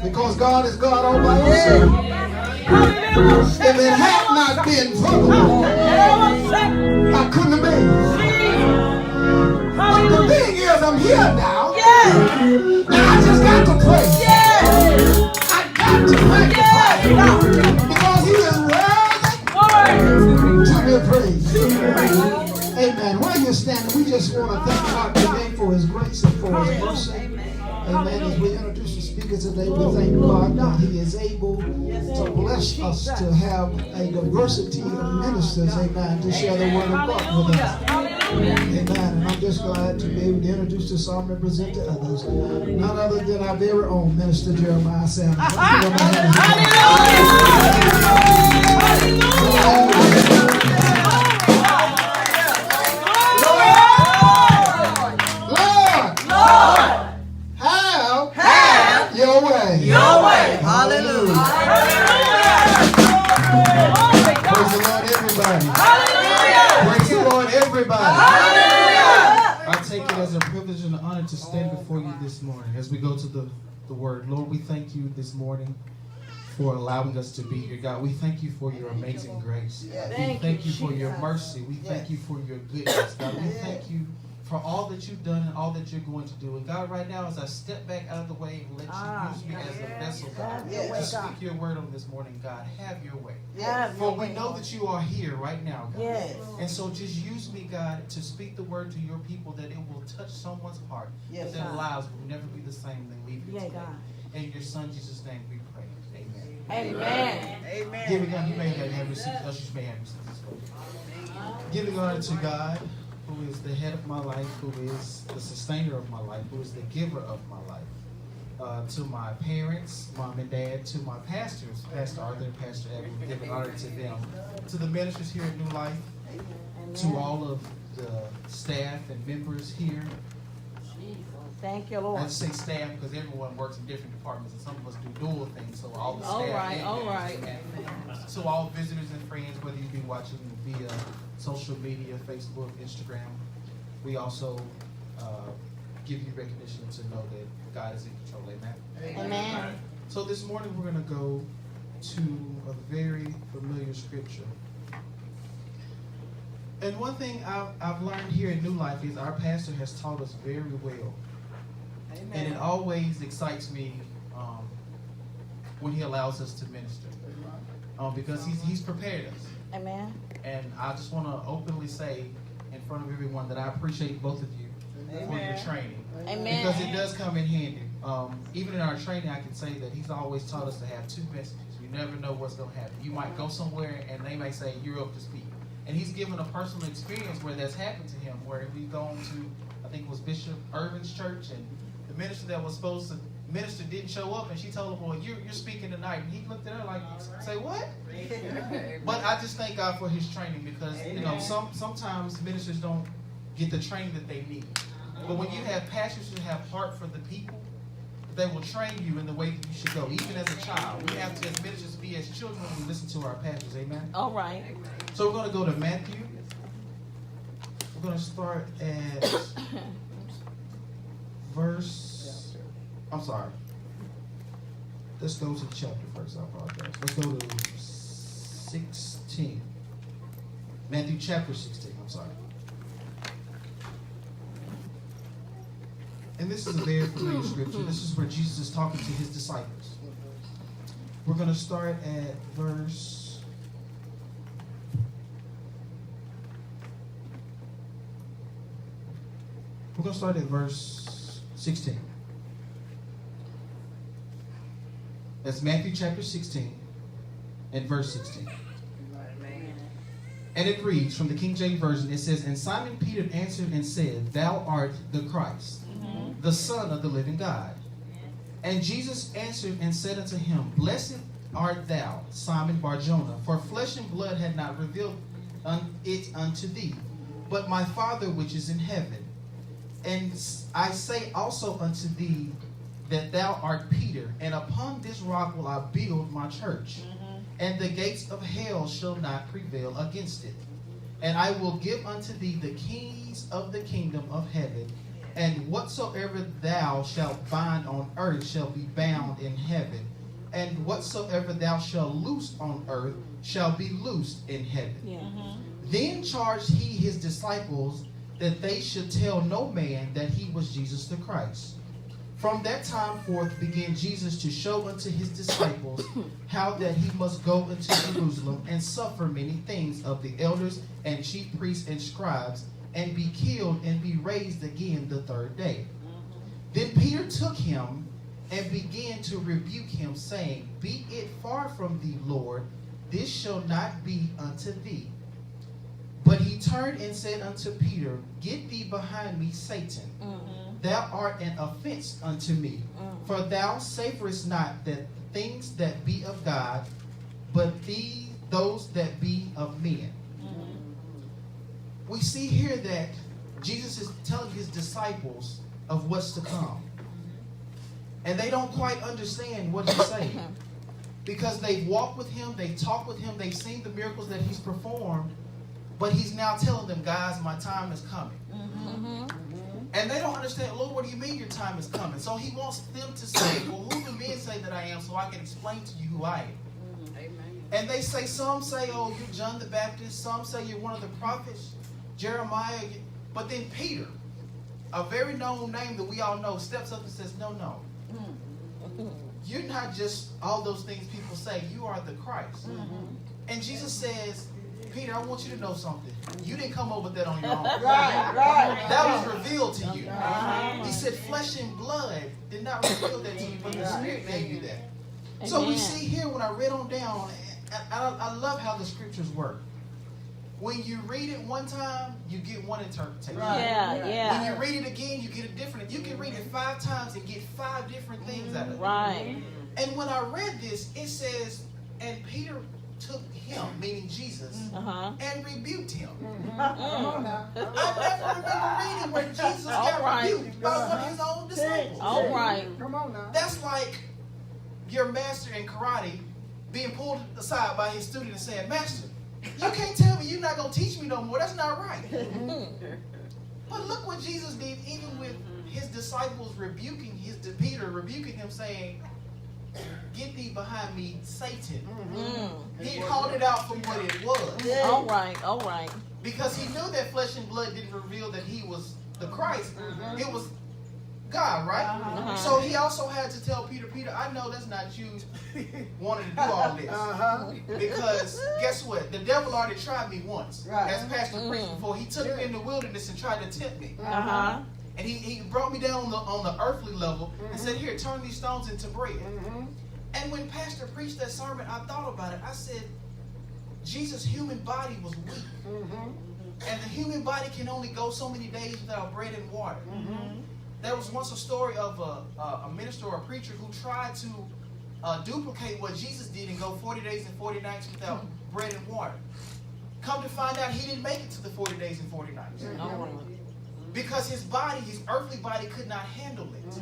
Because God is God all by himself. If it had not been for the Lord, I couldn't have made it. But the thing is, I'm here now. And I just got to pray. I got to magnify him. Because he is worthy to be praised. Amen. While you're standing, we just want to thank God today for his grace and for his mercy. Amen. As we introduce the speaker today, we thank God that he is able to bless us to have a diversity of ministers, amen, to share the word of God with us. Amen. And I'm just glad to be able to introduce this psalm and present to others. None other than our very own Minister Jeremiah Sanders. Your way. Hallelujah. Praise the Lord, everybody. Hallelujah. Praise the Lord, everybody. Hallelujah. I take it as a privilege and an honor to stand before you this morning as we go to the word. Lord, we thank you this morning for allowing us to be here. God, we thank you for your amazing grace. We thank you for your mercy. We thank you for your goodness. God, we thank you for all that you've done and all that you're going to do. And God, right now, as I step back out of the way and let you use me as a vessel, God, to speak your word on this morning, God, have your way. For we know that you are here right now, God. And so just use me, God, to speak the word to your people, that it will touch someone's heart, that their lives will never be the same than leave you today. In your son Jesus' name we pray. Amen. Amen. Giving honor, you may have your seat. Ushers may have your seats. Giving honor to God, who is the head of my life, who is the sustainer of my life, who is the giver of my life. To my parents, mom and dad, to my pastors, Pastor Arthur and Pastor Evan, giving honor to them. To the ministers here at New Life, to all of the staff and members here. Thank you, Lord. I just say staff because everyone works in different departments, and some of us do dual things, so all the staff. All right. So all visitors and friends, whether you be watching via social media, Facebook, Instagram, we also give you recognition to know that God is in control. Amen. So this morning we're going to go to a very familiar scripture. And one thing I've learned here in New Life is our pastor has taught us very well. And it always excites me when he allows us to minister. Because he's prepared us. Amen. And I just want to openly say in front of everyone that I appreciate both of you for your training. Amen. Because it does come in handy. Even in our training, I can say that he's always taught us to have two messages. You never know what's going to happen. You might go somewhere and they may say, you're up to speed. And he's given a personal experience where that's happened to him, where we've gone to, I think it was Bishop Irvin's church, and the minister that was supposed to minister didn't show up, and she told him, well, you're speaking tonight. And he looked at her like, say what? But I just thank God for his training, because sometimes ministers don't get the training that they need. But when you have pastors who have heart for the people, they will train you in the way that you should go. Even as a child, we have to, as ministers, be as children when we listen to our pastors. Amen? All right. So we're going to go to Matthew. We're going to start at let's go to the chapter first. I apologize. Let's go to 16. Matthew chapter 16. I'm sorry. And this is a very familiar scripture. This is where Jesus is talking to his disciples. We're going to start at verse... We're going to start at verse 16. That's Matthew chapter 16 and verse 16. And it reads from the King James Version, it says, And Simon Peter answered and said, Thou art the Christ, the Son of the living God. And Jesus answered and said unto him, Blessed art thou, Simon Bar-Jonah, for flesh and blood had not revealed it unto thee, but my Father which is in heaven. And I say also unto thee that thou art Peter, and upon this rock will I build my church, and the gates of hell shall not prevail against it. And I will give unto thee the keys of the kingdom of heaven, And whatsoever thou shalt bind on earth shall be bound in heaven. And whatsoever thou shalt loose on earth shall be loosed in heaven. Yeah. Then charged he his disciples that they should tell no man that he was Jesus the Christ. From that time forth began Jesus to show unto his disciples how that he must go into Jerusalem and suffer many things of the elders and chief priests and scribes, and be killed and be raised again the third day. Then Peter took him and began to rebuke him, saying, Be it far from thee, Lord, this shall not be unto thee. But he turned and said unto Peter, Get thee behind me, Satan. Thou art an offense unto me, for thou savorest not that things that be of God, but those that be of men. We see here that Jesus is telling his disciples of what's to come. And they don't quite understand what he's saying. Because they've walked with him, they've talked with him, they've seen the miracles that he's performed. But he's now telling them, guys, my time is coming. And they don't understand, Lord, what do you mean your time is coming? So he wants them to say, well, who do men say that I am, so I can explain to you who I am? Amen. And they say, some say, oh, you're John the Baptist. Some say you're one of the prophets, Jeremiah. But then Peter, a very known name that we all know, steps up and says, no. You're not just all those things people say. You are the Christ. And Jesus says, Peter, I want you to know something. You didn't come up with that on your own. Right. That was revealed to you. He said flesh and blood did not reveal that to you, but the Spirit gave you that. So we see here when I read on down, I love how the scriptures work. When you read it one time, you get one interpretation. When you read it again, you get a different. You can read it 5 times and get 5 different things out of it. Right. And when I read this, it says, and Peter took him, meaning Jesus, and rebuked him. I never remember reading where Jesus got rebuked by one of his own disciples. All right. Come on now. That's like your master in karate being pulled aside by his student and saying, Master, you can't tell me you're not going to teach me no more. That's not right. But look what Jesus did, even with his disciples rebuking Peter rebuking him, saying, Get thee behind me, Satan. He called it out for what it was. All right. Because he knew that flesh and blood didn't reveal that he was the Christ. It was God, right? So he also had to tell Peter, I know that's not you wanting to do all this. Because guess what? The devil already tried me once. As Pastor preached before, he took me in the wilderness and tried to tempt me. And he brought me down on the earthly level and said, here, turn these stones into bread. And when Pastor preached that sermon, I thought about it. I said, Jesus' human body was weak. And the human body can only go so many days without bread and water. There was once a story of a minister or a preacher who tried to duplicate what Jesus did and go 40 days and 40 nights without bread and water. Come to find out, he didn't make it to the 40 days and 40 nights. Because his body, his earthly body, could not handle it.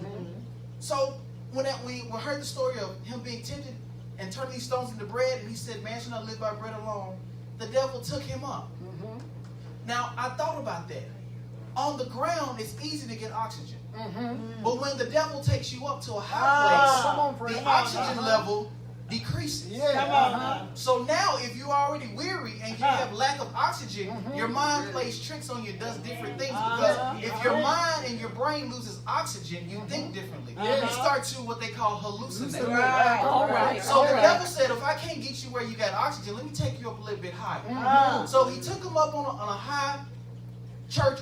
So when we heard the story of him being tempted and turning these stones into bread, and he said, man shall not live by bread alone, the devil took him up. Now, I thought about that. On the ground, it's easy to get oxygen. But when the devil takes you up to a high place, the oxygen level decreases. So now, if you're already weary and you have lack of oxygen, your mind plays tricks on you, does different things. Because if your mind and your brain loses oxygen, you think differently. You start to what they call hallucinate. So the devil said, if I can't get you where you got oxygen, let me take you up a little bit higher. So he took him up on a high church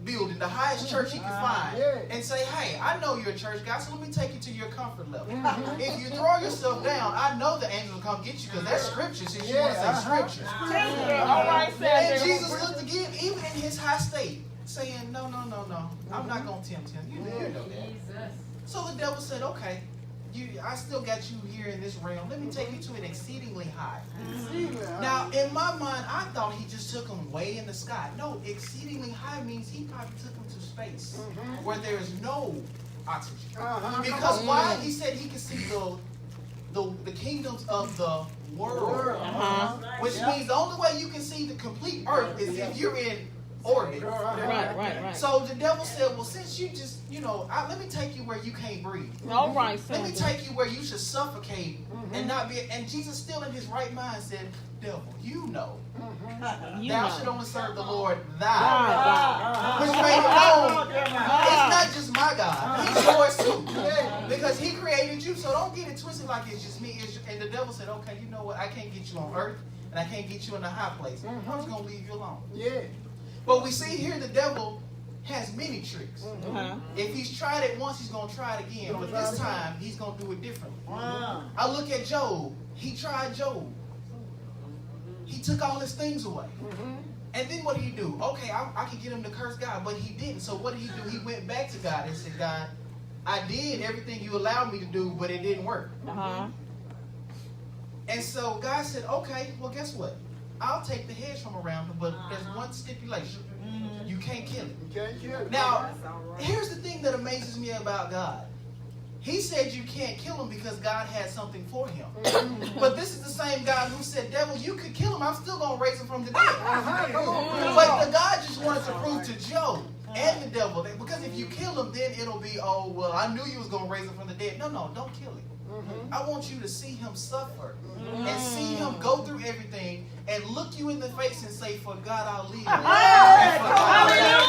building, the highest church he could find, and say, hey, I know you're a church guy, so let me take you to your comfort level. If you throw yourself down, I know the angels will come get you, because that's scripture, since you want to say scripture. And Jesus looked again, even in his high state, saying, no, I'm not going to tempt him. You know that. So the devil said, okay, I still got you here in this realm. Let me take you to an exceedingly high. Now, in my mind, I thought he just took him way in the sky. No, exceedingly high means he probably took him to space where there is no oxygen. Because why? He said he could see the kingdoms of the world. Which means the only way you can see the complete earth is if you're in orbit. Right. So the devil said, well, since you just, let me take you where you can't breathe. All right, Let me Sandra. take you where you should suffocate and not be. And Jesus, still in his right mind, said, devil, you know, You thou know. should only serve the Lord thy God. God. Which made it known, it's not just my God, he's yours too. Because he created you, so don't get it twisted like it's just me. And the devil said, okay, you know what, I can't get you on earth, and I can't get you in the high place. I'm just going to leave you alone. But we see here the devil has many tricks. If he's tried it once, he's going to try it again. But this time, he's going to do it differently. I look at Job. He tried Job. He took all his things away. And then what did he do? Okay, I could get him to curse God, but he didn't. So what did he do? He went back to God and said, God, I did everything you allowed me to do, but it didn't work. And so God said, okay, well, guess what? I'll take the hedge from around him, but there's one stipulation. You can't kill him. Now, here's the thing that amazes me about God. He said you can't kill him because God had something for him. But this is the same God who said, devil, you could kill him. I'm still going to raise him from the dead. But the God just wanted to prove to Job and the devil that because if you kill him, then it'll be, oh, well, I knew you was going to raise him from the dead. No, don't kill him. I want you to see him suffer and see him go through everything and look you in the face and say, for God I'll live. Hallelujah.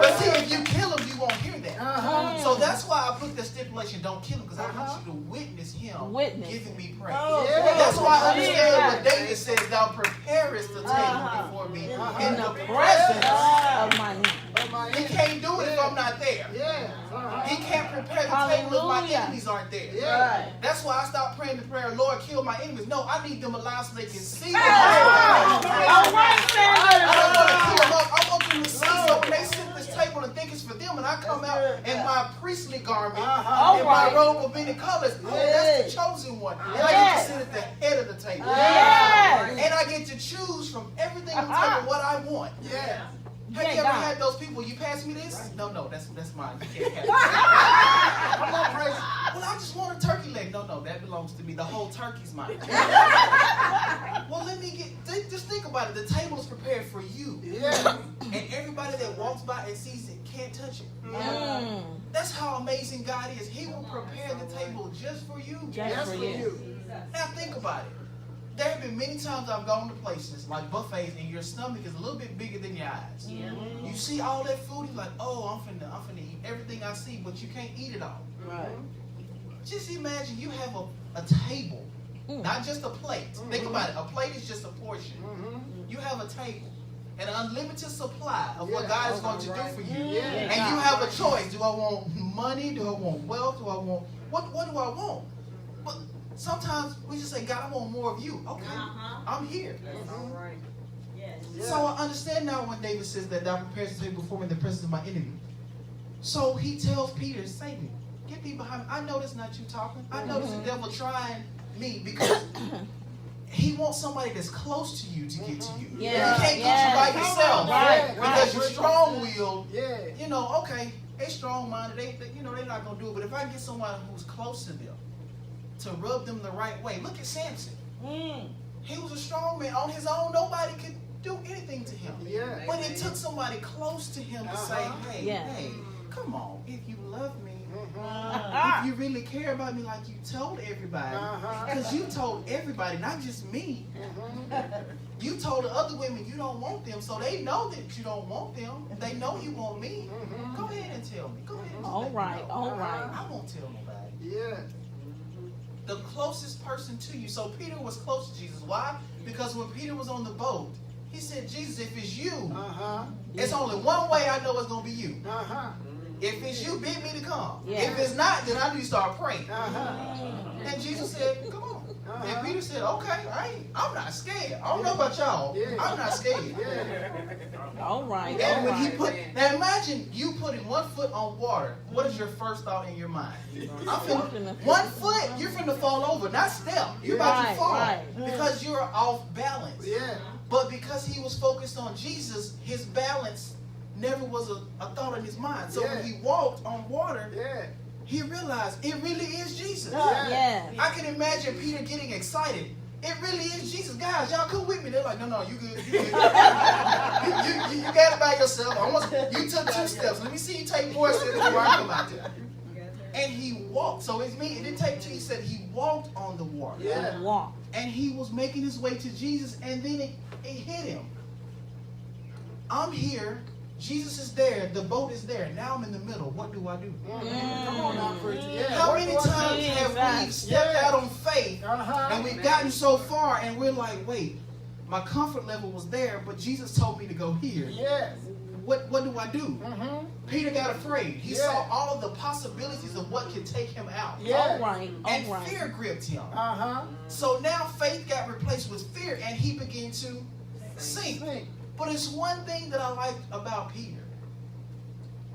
But see, if you kill him, you won't hear that. So that's why I put the stipulation, don't kill him, because I want you to witness him giving me praise. That's why I understand what David says, thou preparest the table before me in the presence of my enemy. He can't do it if I'm not there. He can't prepare the table if my enemies aren't there. That's why I stopped praying the prayer, Lord, kill my enemies. No, I need them alive so they can see me. I don't want to kill them up. I want them to see. So when they sit at this table and think it's for them, and I come out in my priestly garment, in my robe of many colors, oh, that's the chosen one. And I get to sit at the head of the table. And I get to choose from everything on the table what I want. Have you ever had those people, you pass me this? No, that's mine. You can't have it. Well, I just want a turkey leg. No, that belongs to me. The whole turkey's mine. Well, just think about it. The table is prepared for you. And everybody that walks by and sees it can't touch it. That's how amazing God is. He will prepare the table just for you. Just for you. Now think about it. There have been many times I've gone to places like buffets and your stomach is a little bit bigger than your eyes. You see all that food, you're like, oh, I'm finna eat everything I see, but you can't eat it all. Just imagine you have a table, not just a plate. Think about it. A plate is just a portion. You have a table, an unlimited supply of what God is going to do for you. And you have a choice. Do I want money? Do I want wealth? Do I want, what do I want? But sometimes we just say, God, I want more of you. Okay, I'm here. So I understand now when David says that thou prepares the table before me in the presence of my enemy. So he tells Peter, Satan, get me behind me. I know that's not you talking. I know it's the devil trying me because he wants somebody that's close to you to get to you. You can't get you by yourself because you're strong-willed. Okay, they're strong-minded. They're not going to do it. But if I get someone who's close to them, to rub them the right way. Look at Samson. He was a strong man. On his own, nobody could do anything to him. But it took somebody close to him to say, hey, come on. If you love me, if you really care about me like you told everybody, because you told everybody, not just me. You told the other women you don't want them, so they know that you don't want them. They know you want me. Go ahead and tell me. Go ahead and All right. I won't tell nobody. The closest person to you. So Peter was close to Jesus. Why? Because when Peter was on the boat, he said, Jesus, if it's you, it's only one way I know it's going to be you. If it's you, bid me to come. If it's not, then I need to start praying. And Jesus said, come on. And Peter said, okay, I'm not scared. I don't know about y'all. I'm not scared. All right. And when he now imagine you putting one foot on water. What is your first thought in your mind? One foot, you're finna fall over, not step. You're about to fall because you're off balance. But because he was focused on Jesus, his balance never was a thought in his mind. So when he walked on water, he realized it really is Jesus. I can imagine Peter getting excited it really is Jesus. Guys, y'all come with me. They're like, no, you good. You good. you got it by yourself. You took 2 steps. Let me see you take more steps before I come out there. And he walked. So it didn't take 2. He said he walked on the water. Yeah. Walk. And he was making his way to Jesus, and then it hit him. I'm here. Jesus is there. The boat is there. Now I'm in the middle. What do I do? Come on now, preacher. Yeah. How many times have we stepped out on faith and we've gotten so far and we're like, wait, my comfort level was there, but Jesus told me to go here. Yes. What do I do? Peter got afraid. He saw all of the possibilities of what could take him out. Yes. All right. And fear gripped him. So now faith got replaced with fear, and he began to sink. But it's one thing that I liked about Peter.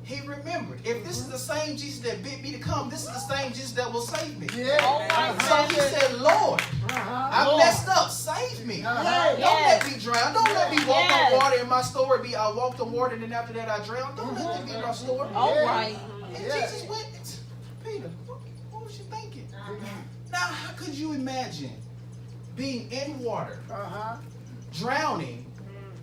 He remembered, if this is the same Jesus that bid me to come, this is the same Jesus that will save me. Yeah. So he said, Lord, I messed up. Save me. Don't let me drown. Don't let me walk on water. In my story be I walked on water and then after that I drowned. Don't let that be my story. All right. And Jesus went, Peter, what was you thinking? Now, how could you imagine being in water, drowning,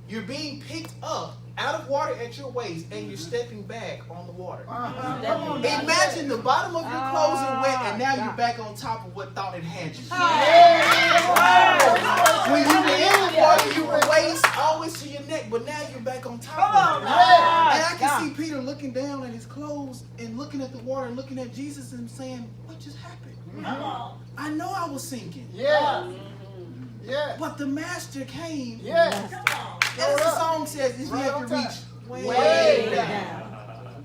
you're being picked up out of water at your waist, and you're stepping back on the water? Imagine the bottom of your clothes are wet, and now you're back on top of what thought it had you. When you were in the water, you were waist always to your neck, but now you're back on top of it. And I can see Peter looking down at his clothes and looking at the water and looking at Jesus and saying, what just happened? I know I was sinking. But the master came. As the song says, we have to reach way down.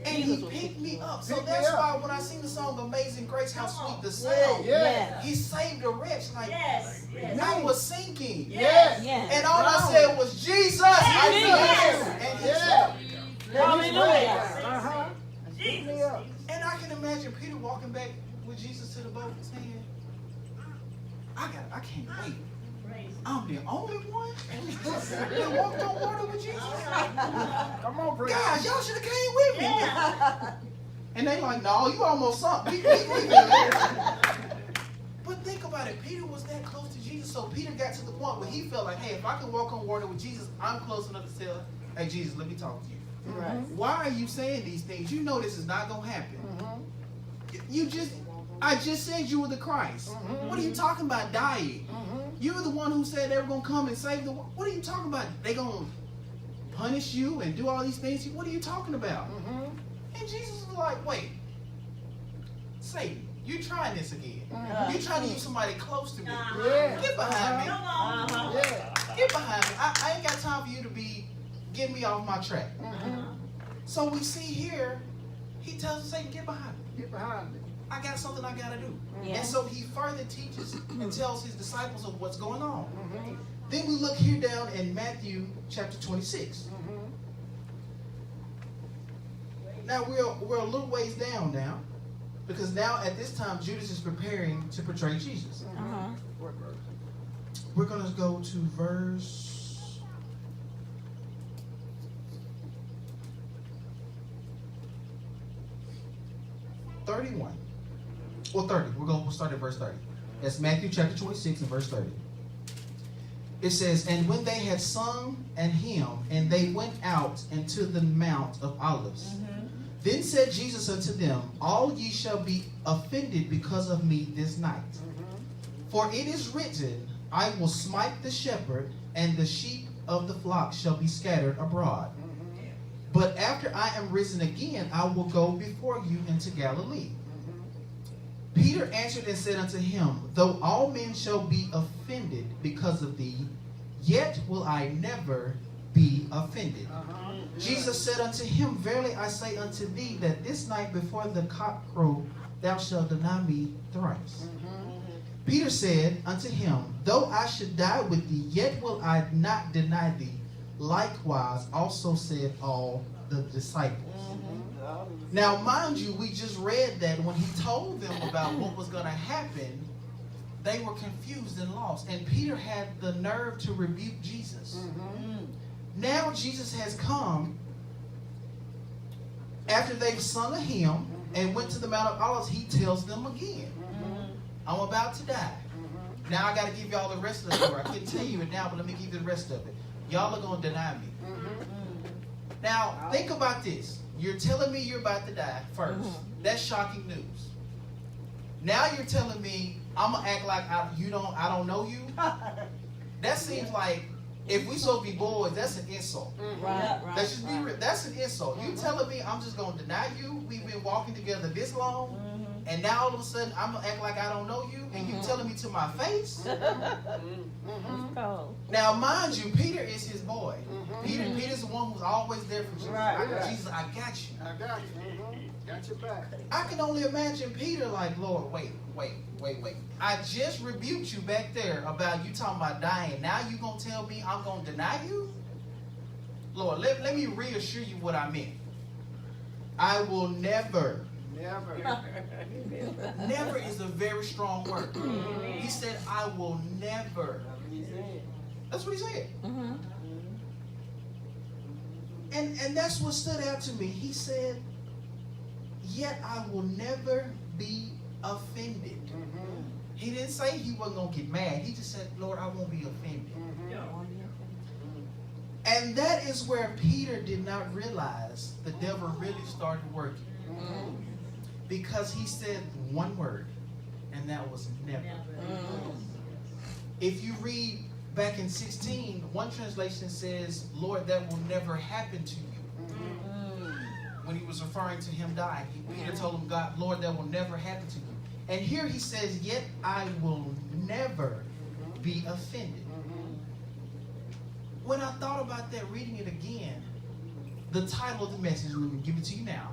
And he picked me up. So that's why when I sing the song Amazing Grace, how sweet the sound. He saved a wretch like I was sinking. And all I said was, Jesus, I need you. And he saved me. Hallelujah. And I can imagine Peter walking back with Jesus to the boat saying, I can't wait. I'm the only one that walked on water with Jesus. Come on, preacher. Guys, y'all should have came with me. And they like, no, you almost sunk. But think about it. Peter was that close to Jesus. So Peter got to the point where he felt like, hey, if I can walk on water with Jesus, I'm close enough to tell, hey, Jesus, let me talk to you. Why are you saying these things? You know this is not going to happen. I just said you were the Christ. What are you talking about dying? You were the one who said they were going to come and save the world. What are you talking about? They going to punish you and do all these things? What are you talking about? And Jesus was like, wait, Satan, you trying this again. You're trying to use somebody close to me. Get behind me. Get behind me. I ain't got time for you to be getting me off my track. So we see here, he tells Satan, get behind me. Get behind me. I got something I got to do. And so he further teaches and tells his disciples of what's going on. Then we look here down in Matthew chapter 26. Now we're a little ways down now, because now at this time Judas is preparing to betray Jesus. We're going to go to verse 31. Well, 30. We'll start at verse 30. That's Matthew chapter 26 and verse 30. It says, and when they had sung an hymn, and they went out into the Mount of Olives, then said Jesus unto them, all ye shall be offended because of me this night. For it is written, I will smite the shepherd, and the sheep of the flock shall be scattered abroad. But after I am risen again, I will go before you into Galilee. Peter answered and said unto him, though all men shall be offended because of thee, yet will I never be offended. Jesus said unto him, verily I say unto thee, that this night before the cock crow, thou shalt deny me thrice. Peter said unto him, though I should die with thee, yet will I not deny thee. Likewise also said all the disciples. Now, mind you, we just read that when he told them about what was going to happen, they were confused and lost. And Peter had the nerve to rebuke Jesus. Now Jesus has come after they've sung a hymn and went to the Mount of Olives. He tells them again, I'm about to die. Now I got to give y'all the rest of the story. I couldn't tell you it now, but let me give you the rest of it. Y'all are going to deny me. Now, think about this. You're telling me you're about to die first. That's shocking news. Now you're telling me I'm going to act like I don't know you? That seems like, if we so be boys, that's an insult. Right. Let's just be real. That's an insult. You telling me I'm just going to deny you? We've been walking together this long, and now all of a sudden I'm going to act like I don't know you, and you telling me to my face? Now, mind you, Peter is his boy. Peter's the one who's always there for Jesus. Right. Jesus, I got you. I got you. Got your back. I can only imagine Peter like, Lord, wait. I just rebuked you back there about you talking about dying. Now you going to tell me I'm going to deny you? Lord, let me reassure you what I meant. I will never. Never is a very strong word. He said, I will never. That's what he said. And that's what stood out to me. He said, yet I will never be offended. He didn't say he wasn't going to get mad. He just said, Lord, I won't be offended. And that is where Peter did not realize the devil really started working. Because he said one word, and that was never. If you read back in 16, one translation says, Lord, that will never happen to you. When he was referring to him dying, Peter told him, God, Lord, that will never happen to you. And here he says, yet I will never be offended. When I thought about that, reading it again, the title of the message, let me give it to you now,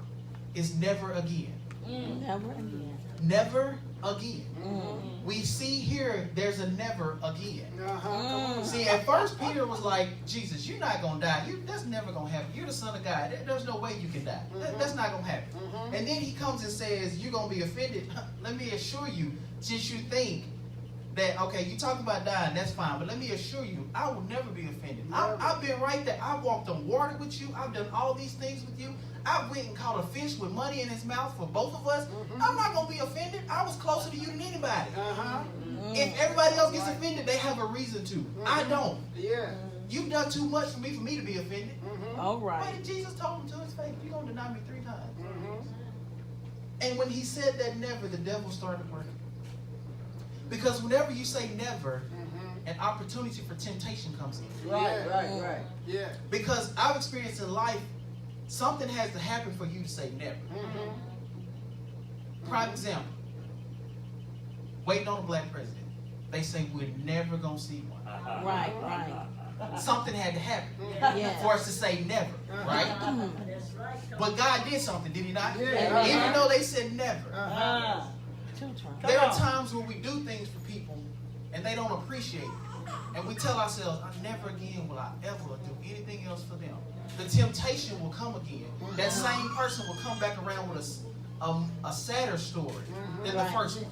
is Never Again. Never again. Never again. We see here there's a never again. See, at first Peter was like, Jesus, you're not going to die. That's never going to happen. You're the Son of God. There's no way you can die. That's not going to happen. And then he comes and says, you're going to be offended. Let me assure you, since you think that, okay, you talk about dying, that's fine. But let me assure you, I will never be offended. I've been right there. I walked on water with you. I've done all these things with you. I went and caught a fish with money in his mouth for both of us. I'm not going to be offended. I was closer to you than anybody. If everybody else gets offended, they have a reason to. I don't. Yeah. You've done too much for me to be offended. All right. Why did Jesus told him to his face, you're going to deny me 3 times? And when he said that never, the devil started working. Because whenever you say never, an opportunity for temptation comes in. Right. Yeah. Because I've experienced in life, something has to happen for you to say never. Prime example. Waiting on a black president. They say we're never going to see one. Right. Something had to happen Yeah. for us to say never, right? But God did something, did he not? Yeah. Even though they said never. There are times when we do things for people and they don't appreciate it. And we tell ourselves, never again will I ever do anything else for them. The temptation will come again. That same person will come back around with a sadder story than the first one.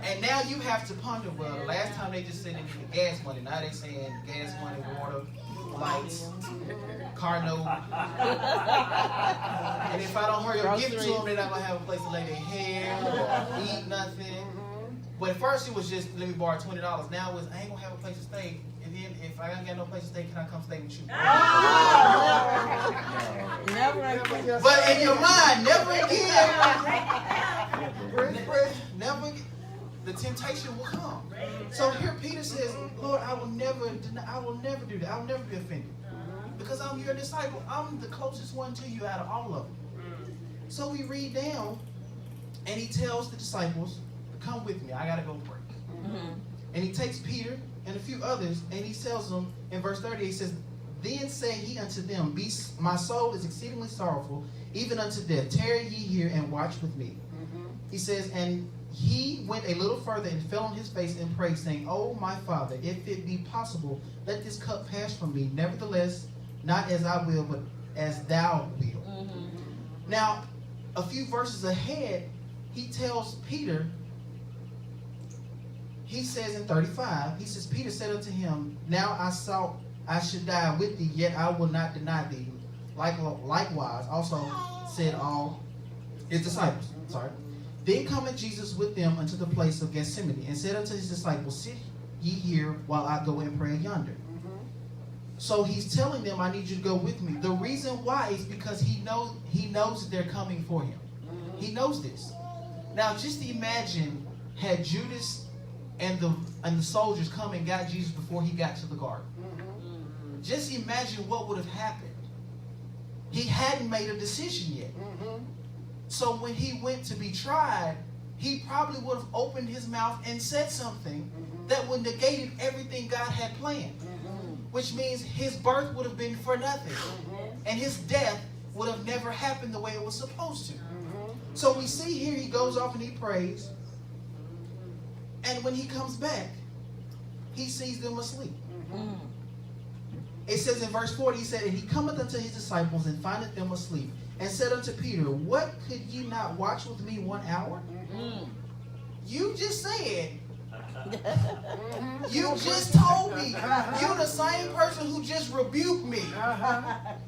And now you have to ponder, well, the last time they just said they needed gas money. Now they're saying gas money, water, lights, car note. And if I don't hurry up give it to them, they're not going to have a place to lay their hair or eat nothing. But at first it was just, let me borrow $20. Now it's, I ain't going to have a place to stay. And then if I ain't got no place to stay, can I come stay with you? Never again. But in your mind, never again. Never again. The temptation will come. So here Peter says, Lord, I will never do that. I will never be offended. Because I'm your disciple. I'm the closest one to you out of all of them. So we read down, and he tells the disciples, come with me. I got to go pray. And he takes Peter and a few others, and he tells them, in verse 30, he says, then said he unto them, my soul is exceedingly sorrowful, even unto death. Tarry ye here and watch with me. He says, and he went a little further and fell on his face and prayed, saying, oh, my Father, if it be possible, let this cup pass from me. Nevertheless, not as I will, but as thou wilt. Now, a few verses ahead, he tells Peter, he says in 35, he says, Peter said unto him, now I saw I should die with thee, yet I will not deny thee. Likewise, also said all his disciples. Then cometh Jesus with them unto the place of Gethsemane, and said unto his disciples, Sit ye here while I go and pray yonder. So he's telling them, I need you to go with me. The reason why is because he knows that they're coming for him. He knows this. Now just imagine had Judas and the soldiers come and got Jesus before he got to the garden. Just imagine what would have happened. He hadn't made a decision yet. So when he went to be tried, he probably would have opened his mouth and said something that would negate everything God had planned. Which means his birth would have been for nothing. And his death would have never happened the way it was supposed to. So we see here he goes off and he prays. And when he comes back, he sees them asleep. It says in verse 40, he said, And he cometh unto his disciples and findeth them asleep, and said unto Peter, What, could ye not watch with me 1 hour? You just said, you just told me, you're the same person who just rebuked me.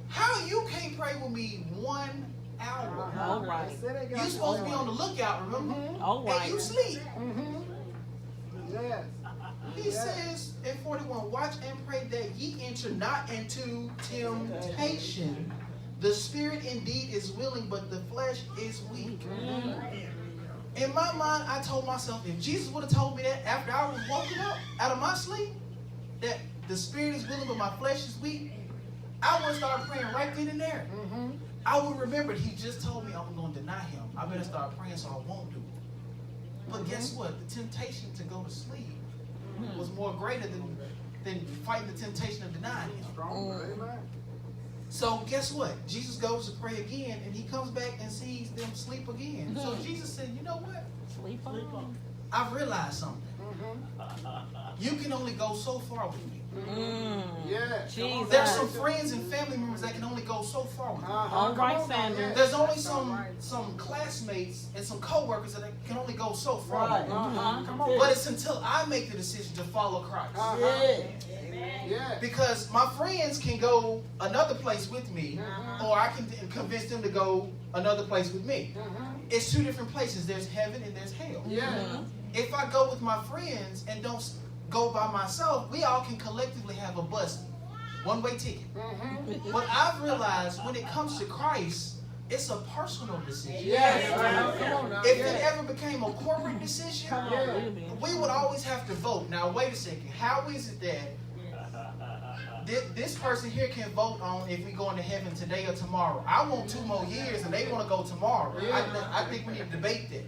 How you can't pray with me 1 hour? All right. You're supposed to be on the lookout, remember? All right. And you sleep. Yes. He says in 41, Watch and pray that ye enter not into temptation. The spirit indeed is willing, but the flesh is weak. In my mind, I told myself, if Jesus would have told me that after I was woken up out of my sleep, that the spirit is willing, but my flesh is weak, I would start praying right then and there. I would remember he just told me I'm going to deny him. I better start praying so I won't do it. But guess what? The temptation to go to sleep was more greater than fighting the temptation of denying him. Amen. So guess what? Jesus goes to pray again, and he comes back and sees them sleep again. So Jesus said, you know what? Sleep on. I've realized something. You can only go so far with me. Yeah. Jesus. There's some friends and family members that can only go so far with me. All right, Sanders. There's only some classmates and some co-workers that can only go so far with me. Come on. But it's until I make the decision to follow Christ. Yeah. Because my friends can go another place with me, or I can convince them to go another place with me. It's two different places. There's heaven and there's hell. Yeah. If I go with my friends and don't go by myself, we all can collectively have a bus, one-way ticket. But I've realized when it comes to Christ, it's a personal decision. Yes. Come on now. If it ever became a corporate decision, Yeah. we would always have to vote. Now, wait a second. How is it that this person here can vote on if we go into heaven today or tomorrow? I want 2 more years and they want to go tomorrow. I think we need to debate that.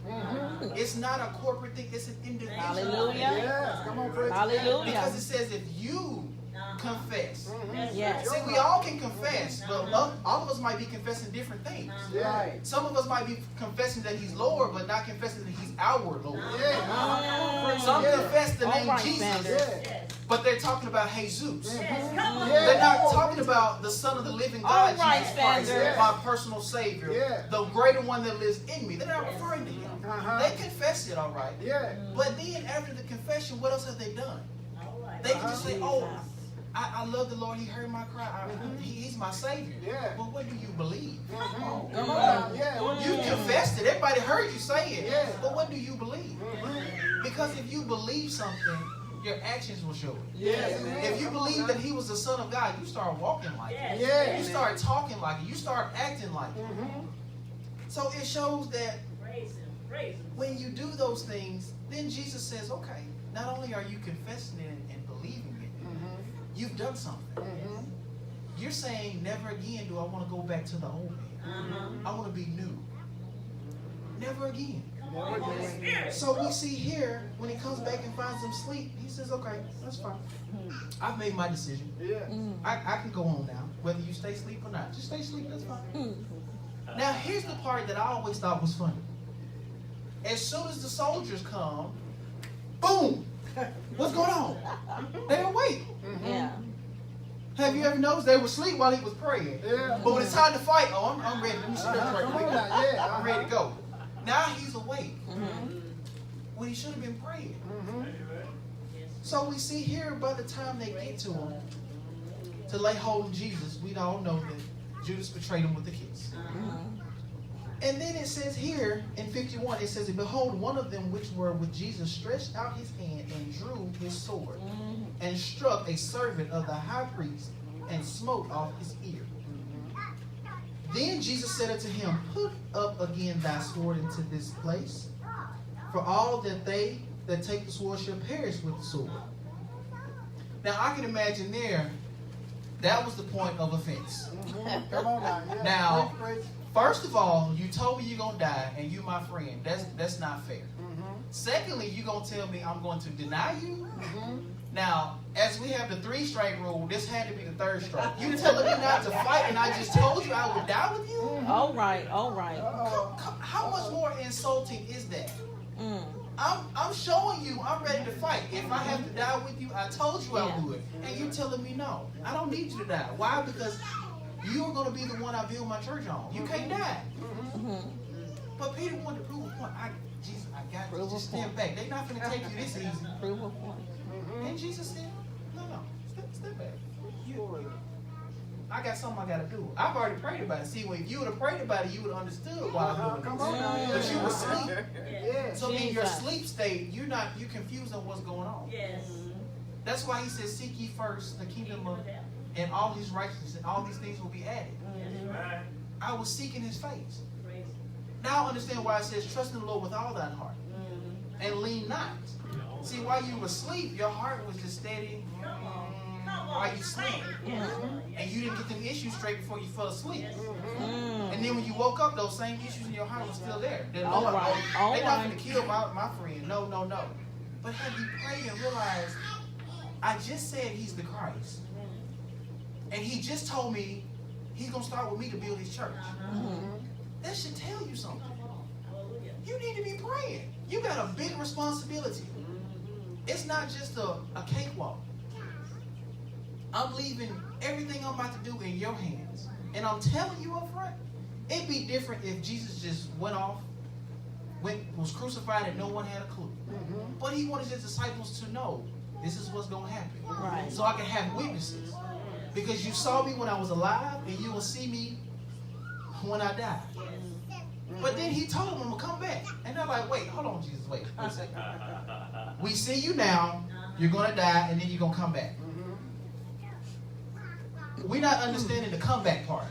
It's not a corporate thing. It's an individual. Hallelujah. Yes. Come on, praise Hallelujah. Because it says if you confess. Yes. See, we all can confess, but all of us might be confessing different things. Right. Some of us might be confessing that he's Lord, but not confessing that he's our Lord. Yeah. Some confess the name All right, Jesus, Sanders. but they're talking about Jesus. Yeah. They're not talking about the Son of the living God, All right, Jesus Christ, Sanders. my personal Savior, Yeah. the greater one that lives in me. They're not referring to him. Uh-huh. They confess it, all right. Yeah. But then after the confession, what else have they done? They can just say, oh, I love the Lord. He heard my cry. He's my Savior. Yeah. But what do you believe? Come on now. Yeah. You confessed it. Everybody heard you say it. Yeah. But what do you believe? Because if you believe something, your actions will show it. Yes. If you believe that he was the Son of God, you start walking like it. Yeah. You start talking like it. You start acting like it. So it shows that when you do those things, then Jesus says, okay, not only are you confessing it and believing it, you've done something. You're saying, never again do I want to go back to the old man. I want to be new. Never again. So we see here, when he comes back and finds them asleep, he says, okay, that's fine. I've made my decision. Yeah. I can go on now, whether you stay asleep or not. Just stay asleep, that's fine. Now, here's the part that I always thought was funny. As soon as the soldiers come, boom! What's going on? They're awake. Yeah. Have you ever noticed they were asleep while he was praying? Yeah. But when it's time to fight, oh, I'm ready. Let me stretch right Come quick. on now. Yeah. I'm ready to go. Now he's awake when he should have been praying. So we see here by the time they get to him to lay hold of Jesus, we all know that Judas betrayed him with a kiss. And then it says here in 51, it says, behold, one of them which were with Jesus stretched out his hand and drew his sword and struck a servant of the high priest and smote off his ear. Then Jesus said unto him, put up again thy sword into this place, for all that they that take the sword shall perish with the sword. Now I can imagine there, that was the point of offense. Come on now. Yeah. Now, Praise. first of all, you told me you're going to die and you my friend. That's not fair. Secondly, you're going to tell me I'm going to deny you? Now, as we have the 3-strike rule, this had to be the 3rd strike. You telling me not to fight and I just told you I would die with you? All right, all right. How much more insulting is that? I'm showing you I'm ready to fight. If I have to die with you, I told you I would. And you're telling me no. I don't need you to die. Why? Because you're going to be the one I build my church on. You can't die. But Peter wanted to prove a point. Jesus, I got you. Just stand back. They're not going to take you this easy. Prove a point. And Jesus said, no. Step back. I got something I got to do. I've already prayed about it. See, if you would have prayed about it, you would have understood why I'm doing Come on now. this. But you were asleep. Yeah. So in your Jesus. sleep state, you're confused on what's going on. Yes. That's why he says, seek ye first the kingdom of, and all his righteousness, and all these things will be added. Right. I was seeking his face. Now I understand why it says, trust in the Lord with all thine heart, and lean not. See, while you were asleep, your heart was just steady while you sleep. And you didn't get them issues straight before you fell asleep. And then when you woke up, those same issues in your heart were still there. They're All not right. going to kill my friend. No. But have you prayed and realized, I just said he's the Christ. And he just told me he's going to start with me to build his church. That should tell you something. You need to be praying. You got a big responsibility. It's not just a cakewalk. I'm leaving everything I'm about to do in your hands. And I'm telling you up front, it'd be different if Jesus just went off, was crucified and no one had a clue. But he wanted his disciples to know this is what's going to happen. Right. So I can have witnesses. Because you saw me when I was alive and you will see me when I die. But then he told them I'm going to come back. And they're like, wait, hold on, Jesus, wait a second. We see you now, you're going to die, and then you're going to come back. We're not understanding the comeback part.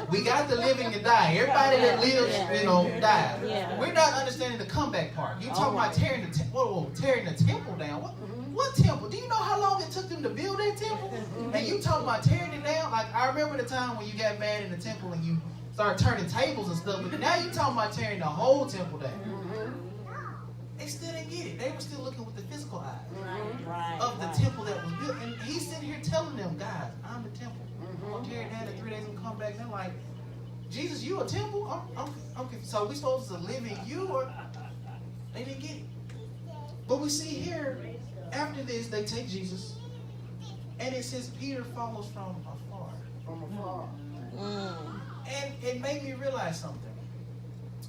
We got the living and die. Everybody that lives, dies. Yeah. We're not understanding the comeback part. You talking about tearing the temple down. What temple? Do you know how long it took them to build that temple? And you talking about tearing it down? Like, I remember the time when you got mad in the temple and you started turning tables and stuff, but now you talking about tearing the whole temple down. They still didn't get it. They were still looking with the physical eyes of the temple that was built. And he's sitting here telling them, guys, I'm the temple. I'm tearing down in 3 days and come back. And they're like, Jesus, you a temple? I'm confused. So we supposed to live in you? Or they didn't get it. But we see here, after this, they take Jesus. And it says Peter follows from afar. From afar. And it made me realize something.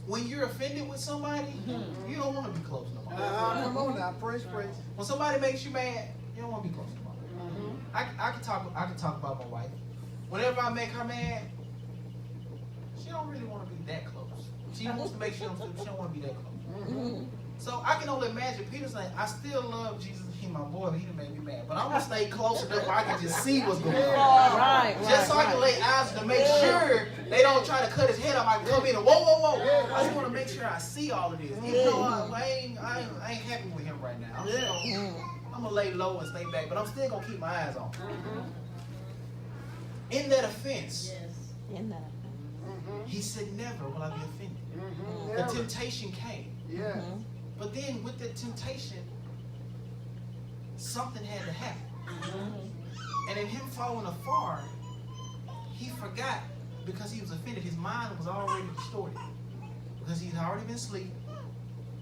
When you're offended with somebody, you don't want to be close no more. Come on now. Praise. When somebody makes you mad, you don't want to be close no more. I can talk about my wife. Whenever I make her mad, she don't really want to be that close. She wants to make sure she don't want to be that close. So I can only imagine Peter saying, I still love Jesus. He's my boy, but he done made me mad. But I'm going to stay close enough where I can just see what's going on. Just so I can lay eyes to make sure they don't try to cut his head off. I can come in and whoa. I just want to make sure I see all of this. Even though I ain't happy with him right now. I'm going to lay low and stay back, but I'm still going to keep my eyes on him. In that offense, he said, never will I be offended. The temptation came. Yeah. But then with the temptation, something had to happen. And in him falling afar, he forgot because he was offended. His mind was already distorted. Because he's already been asleep,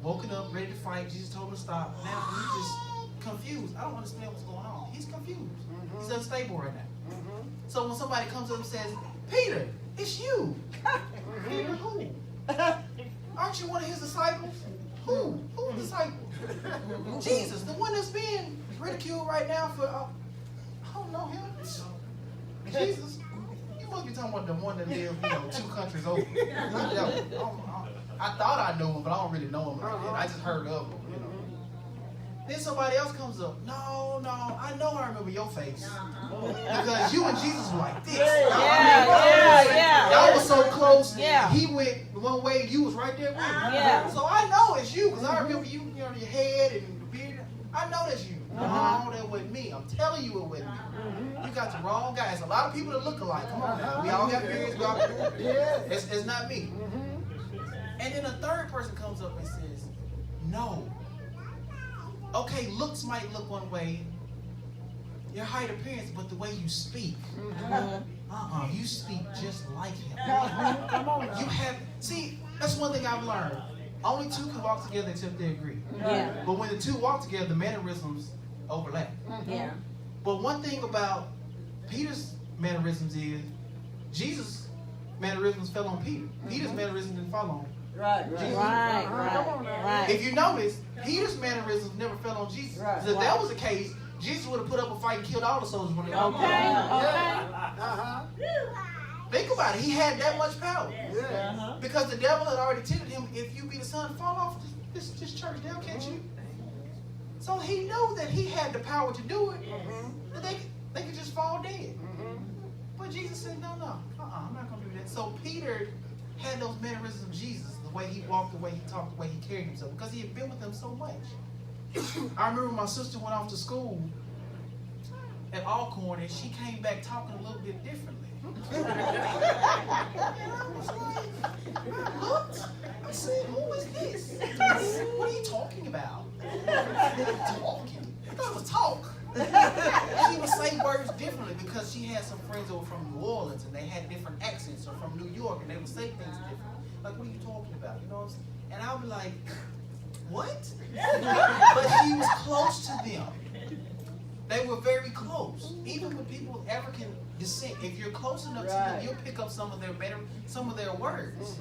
woken up, ready to fight. Jesus told him to stop. Now he's just confused. I don't understand what's going on. He's confused. He's unstable right now. So when somebody comes up and says, Peter, it's you. Peter who? Aren't you one of his disciples? Who? Who's disciple? Jesus, the one that's being ridiculed right now for, I don't know him. Jesus, you must be talking about the one that lives, 2 countries over. I thought I knew him, but I don't really know him like that. I just heard of him, Then somebody else comes up. No, I know I remember your face. Because you and Jesus were like this. Yeah. Y'all was so close. Yeah. He went one way and you was right there with him. Yeah. So I know it's you because I remember you, your head and the beard. I know that's you. No, that wasn't me. I'm telling you it wasn't me. You got the wrong guy. It's a lot of people that look alike. Come on now. We all got beards. It's not me. And then a third person comes up and says, no. Okay, looks might look one way, your height appearance, but the way you speak, you speak just like him. Come on now. You have, see, that's one thing I've learned. Only 2 can walk together except they agree. Yeah. But when the 2 walk together, the mannerisms overlap. Yeah. But one thing about Peter's mannerisms is Jesus' mannerisms fell on Peter. Peter's mannerisms didn't fall on Right. Jesus. Right. If you notice, Peter's mannerisms never fell on Jesus. Right. Because if that was the case, Jesus would have put up a fight and killed all the soldiers when they walked Okay. out. Think about it. He had that much power. Yeah. Because the devil had already tempted him, if you be the son, fall off this church, they'll catch you. So he knew that he had the power to do it. That they could just fall dead. But Jesus said, no, I'm not going to do that. So Peter had those mannerisms of Jesus, the way he walked, the way he talked, the way he carried himself, because he had been with them so much. I remember my sister went off to school at Alcorn, and she came back talking a little bit differently. And I was like, I looked, I said, who is this? What are you talking about? Talking? I thought it was talk. She would say words differently because she had some friends that were from New Orleans and they had different accents, or from New York and they would say things different. Like, what are you talking about? You know what I'm saying? And I would be like, what? But she was close to them. They were very close. Even with people with African descent, if you're close enough to them, you'll pick up some of their words.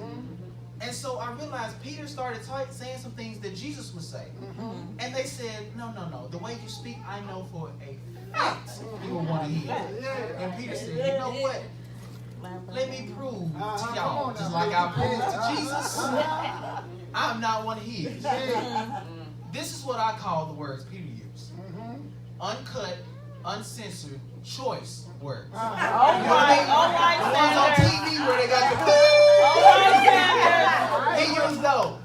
And so I realized Peter started saying some things that Jesus would say. And they said, no. The way you speak, I know for a fact you will want to hear. And Peter said, you know what? Let me prove to y'all, just like I proved to Jesus, I'm not one of his. This is what I call the words Peter used. Uncut, uncensored, choice words. All right, The ones on Sanders. TV where they got the All right, Sanders. he used those.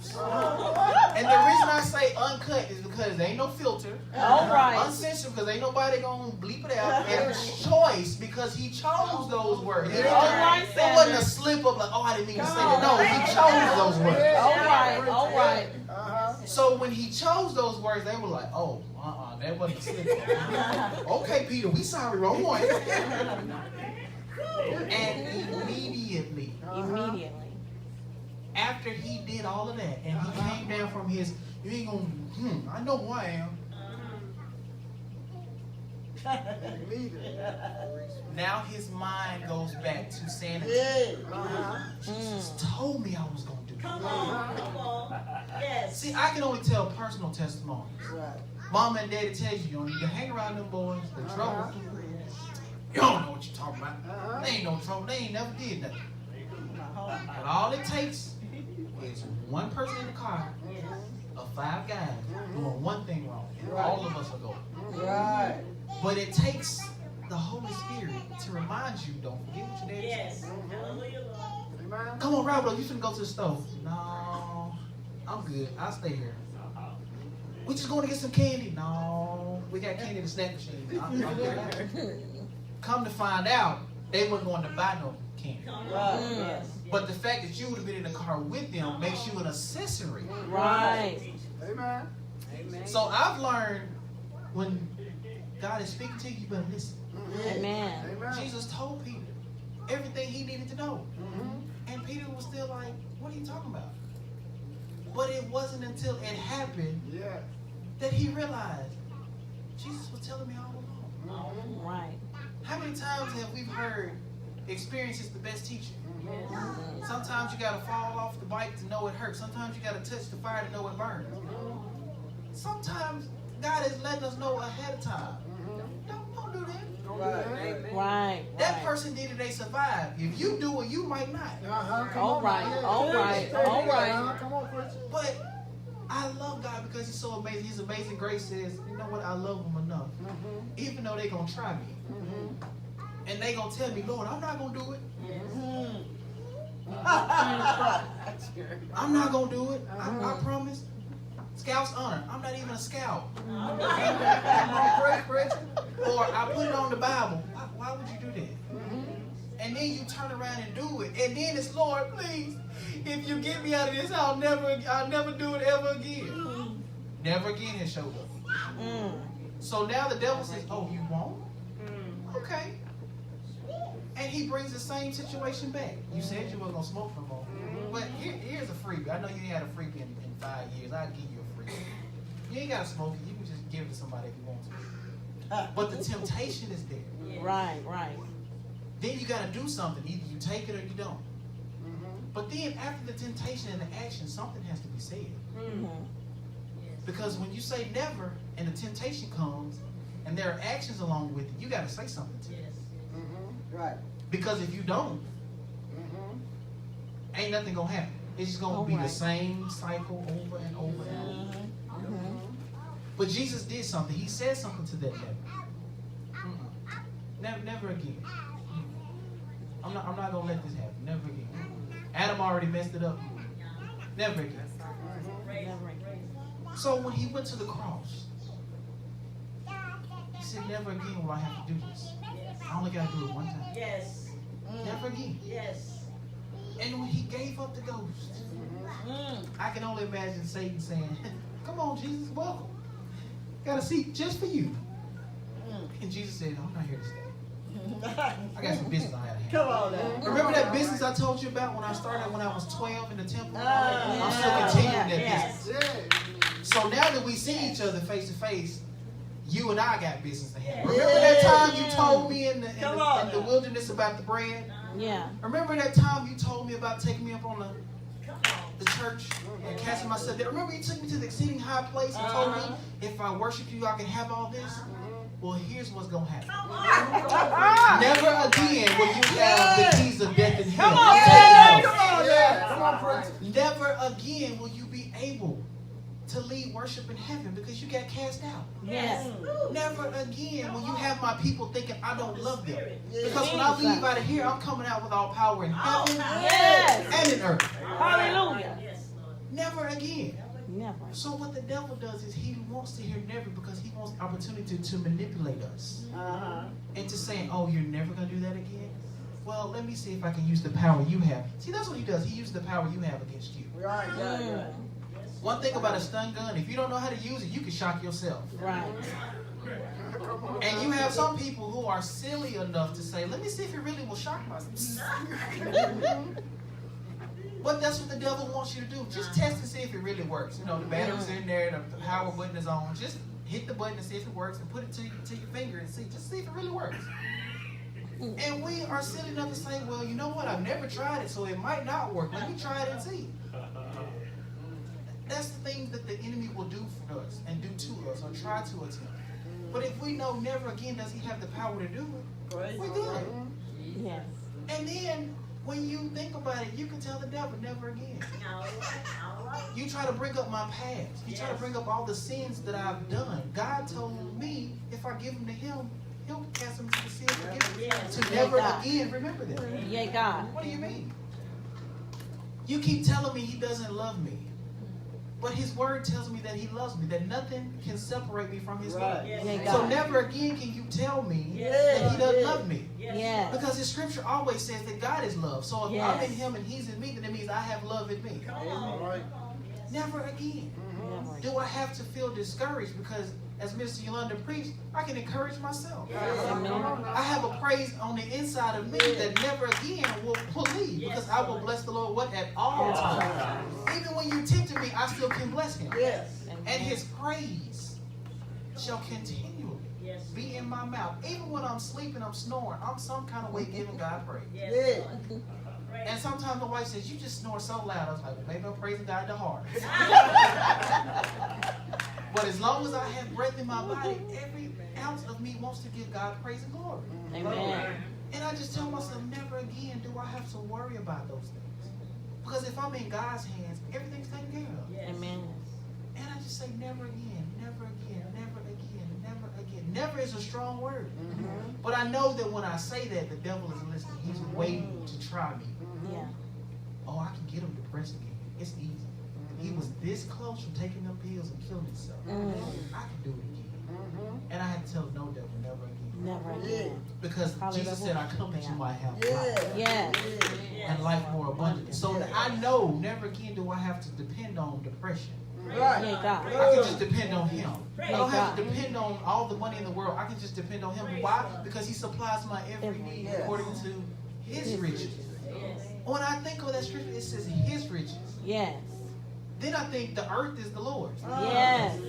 And the reason I say uncut is because there ain't no filter. All right. Uncensored because ain't nobody gonna bleep it out. And choice because he chose those words. It right, wasn't a slip up like, oh, I didn't mean to say that. No, he chose those words. All right. So when he chose those words, they were like, oh, that wasn't a slip up. Okay, Peter, we sorry, wrong one. And immediately, after he did all of that, and he came down from his, you ain't gonna, I know who I am. Now his mind goes back to sanity. Jesus told me I was gonna do Come it. on. Yes. See, I can only tell personal testimonies. Mama and daddy tell you, you don't need to hang around them boys. They're trouble. You don't know what you're talking about. They ain't no trouble. They ain't never did nothing. But all it takes is one person in the car of 5 guys doing one thing wrong. And all of us are going. Right. But it takes the Holy Spirit to remind you, don't forget what your daddy Yes. said. Hallelujah, Lord. Come on, Robert, you finna go to the stove. No, I'm good. I'll stay here. We just going to get some candy. No, we got candy in the snack machine. I'm good. Come to find out, they weren't going to buy no candy. Right. Yes. But the fact that you would have been in the car with them makes you an accessory. Right. Amen. So I've learned when God is speaking to you, you better listen. Amen. Jesus told Peter everything he needed to know. And Peter was still like, what are you talking about? But it wasn't until it happened that he realized Jesus was telling me all along. Right. How many times have we heard experience is the best teacher? Sometimes you got to fall off the bike to know it hurts. Sometimes you got to touch the fire to know it burns. Sometimes God is letting us know ahead of time. Don't do that. Right. That person did it, they survived. If you do it, you might not. All right. All right. All right. Come on, preacher. But I love God because He's so amazing. His amazing grace says, you know what? I love them enough. Even though they're going to try me. And they're going to tell me, Lord, I'm not going to do it. I'm not going to do it. I promise. Scout's honor. I'm not even a scout. Or I put it on the Bible. Why would you do that? And then you turn around and do it. And then it's, Lord, please, if you get me out of this, I'll never do it ever again. Never again has showed up. So now the devil says, oh, you won't? Okay. And he brings the same situation back. You said you weren't going to smoke no more. But here's a freebie. I know you ain't had a freebie in 5 years. I'll give you a freebie. You ain't got to smoke it. You can just give it to somebody if you want to. But the temptation is there. Right. Right. Then you got to do something. Either you take it or you don't. But then after the temptation and the action, something has to be said. Because when you say never and the temptation comes and there are actions along with it, you got to say something to it. Right. Because if you don't, ain't nothing going to happen. It's just going to be the same cycle over and over and over. But Jesus did something. He said something to that devil. Never again. I'm not going to let this happen. Never again. Adam already messed it up. Never again. So when he went to the cross, he said, never again will I have to do this. I only got to do it one time. Yes. Never again. Yes. And when he gave up the ghost, I can only imagine Satan saying, come on, Jesus, welcome. Got a seat just for you. And Jesus said, I'm not here to stay. I got some business I had to handle. Come on now. Remember that business I told you about when I started when I was 12 in the temple? I'm still continuing that business. So now that we see each other face to face, you and I got business to handle. Remember that time you told me in the wilderness about the bread? Yeah. Remember that time you told me about taking me up on the church and casting myself there? Remember you took me to the exceeding high place and told me if I worship you, I can have all this? Well, here's what's going to happen. Never again will you have the keys of death and hell. Never again will you be able to lead worship in heaven because you got cast out. Yes. Never again will you have my people thinking I don't love them. Because when I leave out of here, I'm coming out with all power in heaven and in earth. Hallelujah. Never again. Never. So what the devil does is he wants to hear never because he wants opportunity to manipulate us. Into saying, oh, you're never going to do that again? Well, let me see if I can use the power you have. See, that's what he does. He uses the power you have against you. One thing about a stun gun, if you don't know how to use it, you can shock yourself. Right. And you have some people who are silly enough to say, let me see if it really will shock myself. But that's what the devil wants you to do. Just test and see if it really works. You know, the battery's in there, the power button is on. Just hit the button and see if it works and put it to your finger and see. Just see if it really works. And we are silly enough to say, well, you know what? I've never tried it, so it might not work. Let me try it and see. That's the things that the enemy will do for us and do to us or try to attempt. But if we know never again does he have the power to do it, we're good. Yes. And then when you think about it, you can tell the devil never again. You try to bring up my past. You try to bring up all the sins that I've done. God told me if I give them to him, he'll cast them to the sea of forgiveness. To never again remember them. Yeah, God. What do you mean? You keep telling me he doesn't love me. But his word tells me that he loves me, that nothing can separate me from his love. Yeah, So God. never again can you tell me that he doesn't love me. Yes. Because his scripture always says that God is love. So if I'm in him and he's in me, then it means I have love in me. Never again. Never. Do I have to feel discouraged? Because as Mr. Yolanda preached, I can encourage myself. Amen. I have a praise on the inside of me that never again will leave. Because I will bless the Lord what? At all times. Even when you tempted me, I still can bless him. And his praise shall continually be in my mouth. Even when I'm sleeping, I'm snoring, I'm some kind of way giving God praise. And sometimes my wife says, you just snore so loud. I was like, well, maybe I'm praising God the heart. But as long as I have breath in my body, every ounce of me wants to give God praise and glory. Amen. And I just tell myself, never again do I have to worry about those things. Because if I'm in God's hands, everything's taken care of. Amen. And I just say, never again, never again, never again, never again. Never is a strong word. But I know that when I say that, the devil is listening. He's waiting to try me. Yeah. Oh, I can get him depressed again. It's easy. He was this close from taking them pills and killing himself. I can do it again. And I had to tell him, no, devil, never again. Never again. Because Jesus said, I come that you might have life. Yes. And life more abundantly. So I know never again do I have to depend on depression. Yeah, God. I can just depend on him. I don't have to depend on all the money in the world. I can just depend on him. Why? Because he supplies my every need according to his riches. When I think of that scripture, it says his riches. Yes. Then I think the earth is the Lord's. Yes.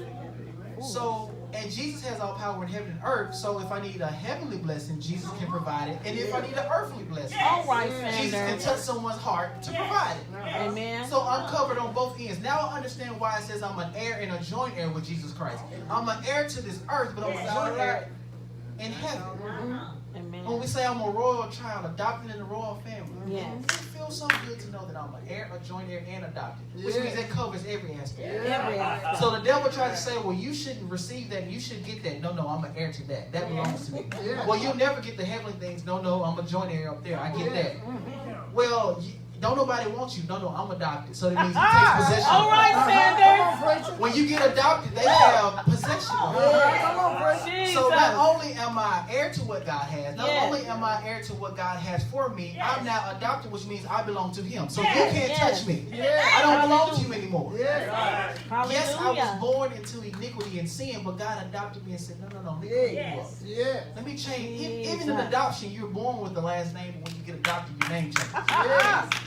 So, and Jesus has all power in heaven and earth. So if I need a heavenly blessing, Jesus can provide it. And if I need an earthly blessing, All right, Jesus can Sanders. touch someone's heart to provide it. Amen. So I'm covered on both ends. Now I understand why it says I'm an heir and a joint heir with Jesus Christ. I'm an heir to this earth, but I'm a joint heir in heaven. Amen. When we say I'm a royal child, adopted in the royal family, Yes. it feels so good to know that I'm an heir, a joint heir, and adopted. Which means that covers every aspect. Every aspect. So the devil tried to say, well, you shouldn't receive that. You should get that. No, I'm an heir to that. That belongs to me. Well, you'll never get the heavenly things. No, I'm a joint heir up there. I get that. Well, don't nobody want you. No, I'm adopted. So that means he takes possession. All right, Sanders. When you get adopted, they have possession of you. Jesus. So not only am I heir to what God has, not Yes. only am I heir to what God has for me, I'm now adopted, which means I belong to him. So Yes. you can't Yes. touch me. I don't belong to you anymore. Hallelujah. Yes, I was born into iniquity and sin, but God adopted me and said, no, let me clean you up. Let me change. Even in adoption, you're born with the last name, but when you get adopted, your name changes.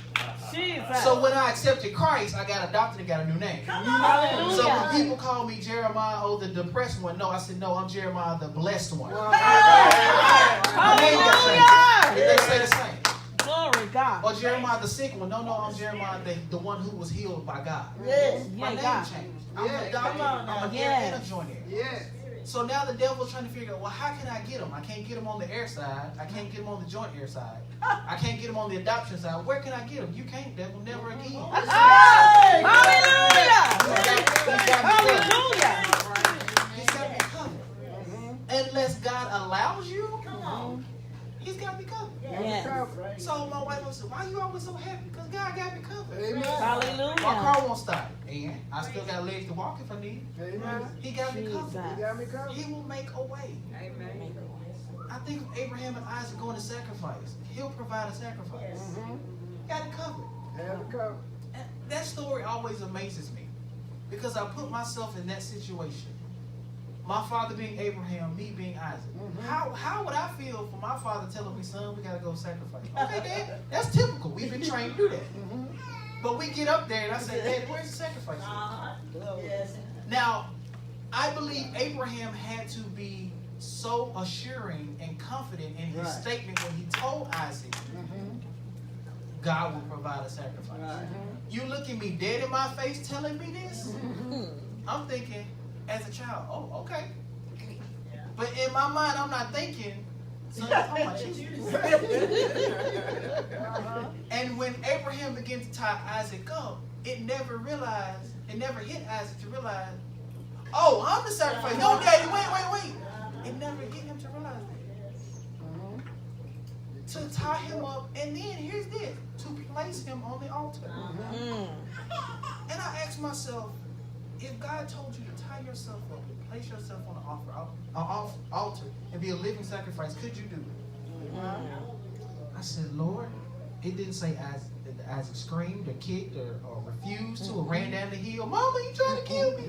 Jesus. So when I accepted Christ, I got adopted and got a new name. Hallelujah. So when people call me Jeremiah, the depressed one, no, I said, no, I'm Jeremiah, the blessed one. My name got changed. Did they say the same? Glory God. Or Jeremiah, the sick one, no, I'm Jeremiah, the one who was healed by God. My Yeah, name God. changed. I'm adopted. I'm an heir and a joint heir. So now the devil's trying to figure out, well, how can I get him? I can't get him on the heir side. I can't get him on the joint heir side. I can't get him on the adoption side. Where can I get him? You can't, devil, never again. Hallelujah. Hallelujah. He's got me covered. Unless God allows you, he's got me covered. Yes. So my wife was, why you always so happy? Because God got me covered. My Hallelujah. car won't stop. And I still got legs to walk if I need. He got me covered. Jesus. He will make a way. I think of Abraham and Isaac going to sacrifice. He'll provide a sacrifice. Got it covered. And that story always amazes me because I put myself in that situation. My father being Abraham, me being Isaac. How would I feel for my father telling me, son, we got to go sacrifice? Okay, Dad, that's typical. We've been trained to do that. But we get up there and I say, Dad, where's the sacrifice? Yes. Now, I believe Abraham had to be so assuring and confident in his statement when he told Isaac, God will provide a sacrifice. You look at me dead in my face telling me this? I'm thinking, as a child, oh, okay. But in my mind, I'm not thinking, son, oh my Jesus. And when Abraham began to tie Isaac up, it never hit Isaac to realize, oh, I'm the sacrifice. No, Daddy, wait. It never hit him to realize that. To tie him up, and then here's this, to place him on the altar. And I asked myself, if God told you to tie yourself up and place yourself on an altar and be a living sacrifice, could you do it? I said, Lord, it didn't say Isaac screamed or kicked or refused to or ran down the hill. Mama, you trying to kill me?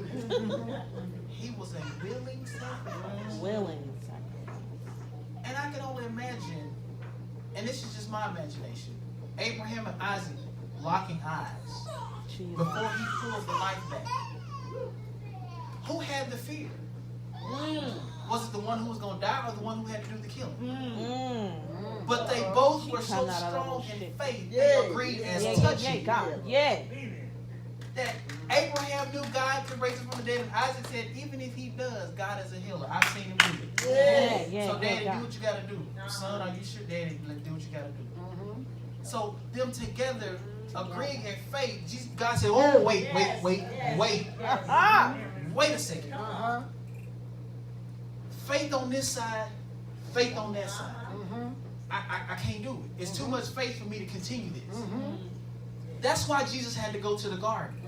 He was a willing sacrifice. Willing sacrifice. And I can only imagine, and this is just my imagination, Abraham and Isaac locking eyes Jesus. before he pulls the knife back. Who had the fear? Was it the one who was going to die or the one who had to do the killing? But they both were so strong in faith, they agreed as touching. God. Yeah. that Abraham knew God could raise him from the dead, and Isaac said, even if he does, God is a healer. I've seen him do it. Yeah, yeah, So, Daddy, yeah, do what you got to do. Son, are you sure? Daddy, do what you got to do. So, them together, agreeing in faith, God said, oh, wait a second. Faith on this side, faith on that side. I can't do it. It's too much faith for me to continue this. That's why Jesus had to go to the garden.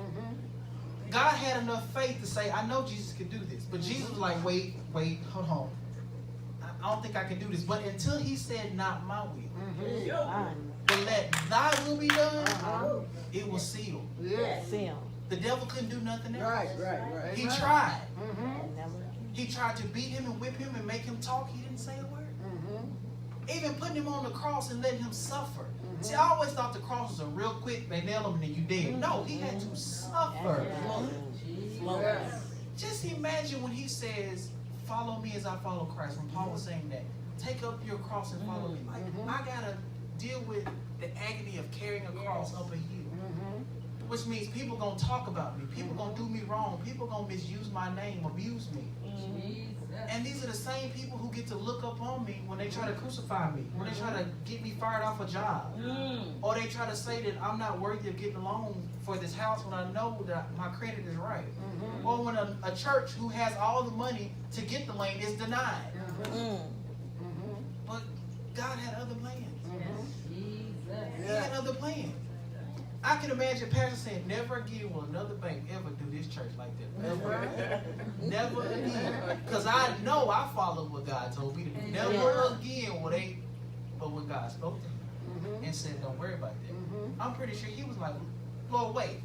God had enough faith to say, I know Jesus can do this. But Jesus was like, wait, hold on. I don't think I can do this. But until he said, not my will, but let thy will be done, it was sealed. The devil couldn't do nothing else. Right. He tried. He tried to beat him and whip him and make him talk. He didn't say a word. Even putting him on the cross and letting him suffer. See, I always thought the cross was a real quick, they nail him and then you dead. No, he had to suffer. Just imagine when he says, follow me as I follow Christ. When Paul was saying that, take up your cross and follow me. Like, I got to deal with the agony of carrying a cross up a hill. Which means people going to talk about me. People going to do me wrong. People going to misuse my name, abuse me. And these are the same people who get to look up on me when they try to crucify me, when they try to get me fired off a job, or they try to say that I'm not worthy of getting a loan for this house when I know that my credit is right, or when a church who has all the money to get the lane is denied. But God had other plans. He had other plans. I can imagine Pastor saying, never again will another bank ever do this church like that. Ever. Never again. Because I know I followed what God told me to do. Never again will they, but when God spoke to him and said, don't worry about that. I'm pretty sure he was like, Lord, wait.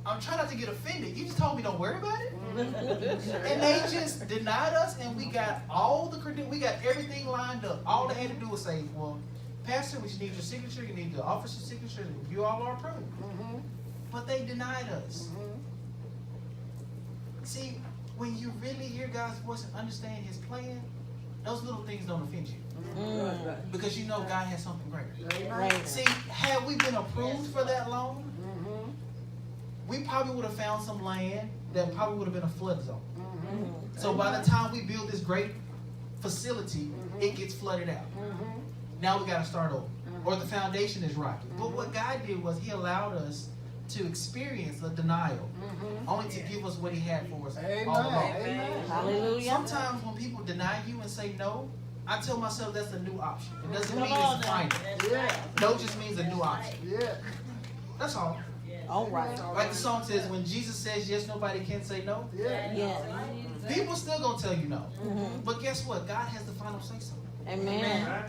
I'm trying not to get offended. You just told me don't worry about it? And they just denied us, and we got all the credit, we got everything lined up. All they had to do was say, well, Pastor, we just need your signature, you need the officer's signature, and you all are approved. But they denied us. See, when you really hear God's voice and understand his plan, those little things don't offend you. Because you know God has something greater. See, had we been approved for that loan, we probably would have found some land that probably would have been a flood zone. So by the time we build this great facility, it gets flooded out. Now we got to start over. Or the foundation is rocky. But what God did was he allowed us to experience a denial, only to give us what he had for us all along. Hallelujah. Sometimes when people deny you and say no, I tell myself that's a new option. It doesn't mean it's final. No just means a new option. That's all. All right. Like the song says, when Jesus says yes, nobody can say no. People still gonna tell you no. But guess what? God has the final say so. Amen.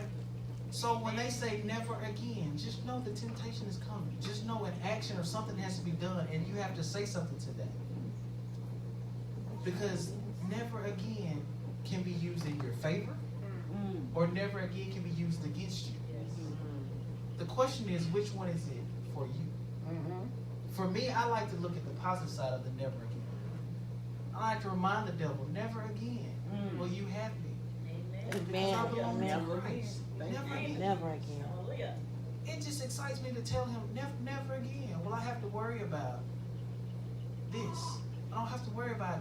So when they say never again, just know the temptation is coming. Just know an action or something has to be done, and you have to say something to that. Because never again can be used in your favor, or never again can be used against you. The question is, which one is it for you? For me, I like to look at the positive side of the never again. I like to remind the devil, never again will you have me. Because I belong to Christ. Never again. Never again. It just excites me to tell him, never again will I have to worry about this. I don't have to worry about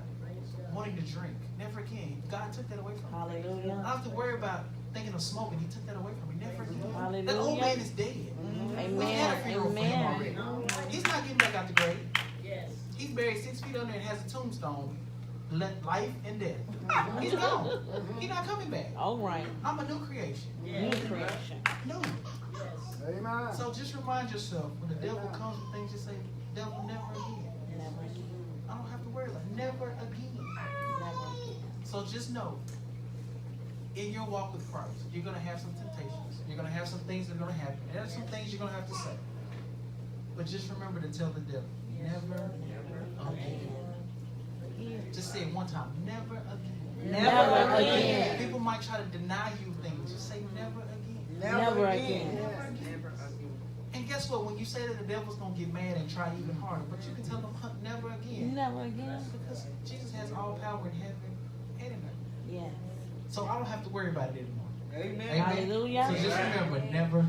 wanting to drink. Never again. God took that away from me. Hallelujah. I don't have to worry about thinking of smoking. He took that away from me. Never again. Hallelujah. That old man is dead. We had a funeral for him already. He's not getting back out the grave. He's buried 6 feet under and has a tombstone. Life and death. He's gone. He's not coming back. All right. I'm a new creation. New creation. New. Amen. So just remind yourself, when the devil comes with things, just say, devil, never again. Never again. I don't have to worry about it. Never again. Never again. So just know, in your walk with Christ, you're going to have some temptations. You're going to have some things that are going to happen. And there's some things you're going to have to say. But just remember to tell the devil, never again. Just say it one time, never again. Never again. People might try to deny you things. Just say never again. Never again. Never again. And guess what? When you say that, the devil's going to get mad and try even harder. But you can tell them, never again. Never again. Because Jesus has all power in heaven and in earth. Yes. So I don't have to worry about it anymore. Amen. Amen. Hallelujah. So just remember, never